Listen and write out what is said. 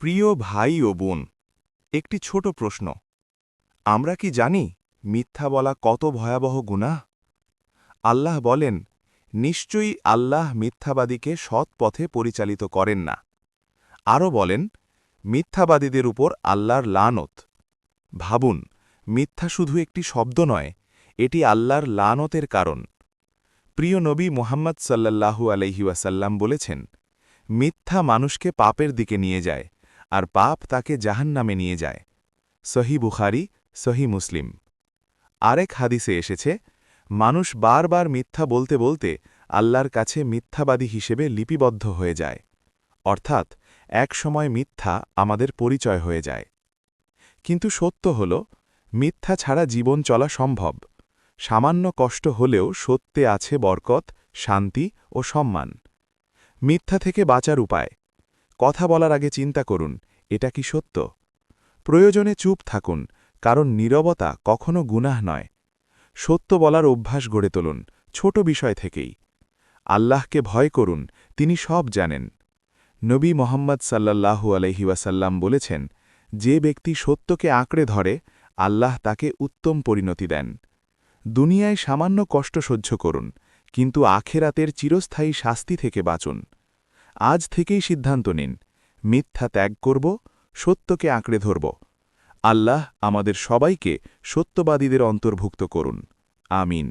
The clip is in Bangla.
প্রিয় ভাই ও বোন, একটি ছোট প্রশ্ন। আমরা কি জানি মিথ্যা বলা কত ভয়াবহ গুনাহ? আল্লাহ বলেন, নিশ্চয়ই আল্লাহ মিথ্যাবাদীকে সৎ পথে পরিচালিত করেন না। আরও বলেন, মিথ্যাবাদীদের উপর আল্লাহর লানত। ভাবুন, মিথ্যা শুধু একটি শব্দ নয়, এটি আল্লাহর লানতের কারণ। প্রিয় নবী মুহাম্মদ সাল্লাল্লাহু আলাইহি ওয়াসাল্লাম বলেছেন, মিথ্যা মানুষকে পাপের দিকে নিয়ে যায়, আর পাপ তাকে জাহান্নামে নিয়ে যায়। সহি বুখারি, সহি মুসলিম। আরেক হাদিসে এসেছে, মানুষ বারবার মিথ্যা বলতে বলতে আল্লাহর কাছে মিথ্যাবাদী হিসেবে লিপিবদ্ধ হয়ে যায়। অর্থাৎ এক সময় মিথ্যা আমাদের পরিচয় হয়ে যায়। কিন্তু সত্য হল, মিথ্যা ছাড়া জীবন চলা সম্ভব। সামান্য কষ্ট হলেও সত্যে আছে বরকত, শান্তি ও সম্মান। মিথ্যা থেকে বাঁচার উপায়। কথা বলার আগে চিন্তা করুন, এটা কি সত্য? প্রয়োজনে চুপ থাকুন, কারণ নীরবতা কখনো গুনাহ নয়। সত্য বলার অভ্যাস গড়ে তুলুন, ছোট বিষয় থেকেই। আল্লাহকে ভয় করুন, তিনি সব জানেন। নবী মোহাম্মদ সাল্লাল্লাহু আলাইহি ওয়াসাল্লাম বলেছেন, যে ব্যক্তি সত্যকে আঁকড়ে ধরে, আল্লাহ তাকে উত্তম পরিণতি দেন। দুনিয়ায় সামান্য কষ্ট সহ্য করুন, কিন্তু আখেরাতের চিরস্থায়ী শাস্তি থেকে বাঁচুন। আজ থেকেই সিদ্ধান্ত নিন, মিথ্যা ত্যাগ করব, সত্যকে আঁকড়ে ধরব। আল্লাহ আমাদের সবাইকে সত্যবাদীদের অন্তর্ভুক্ত করুন। আমিন।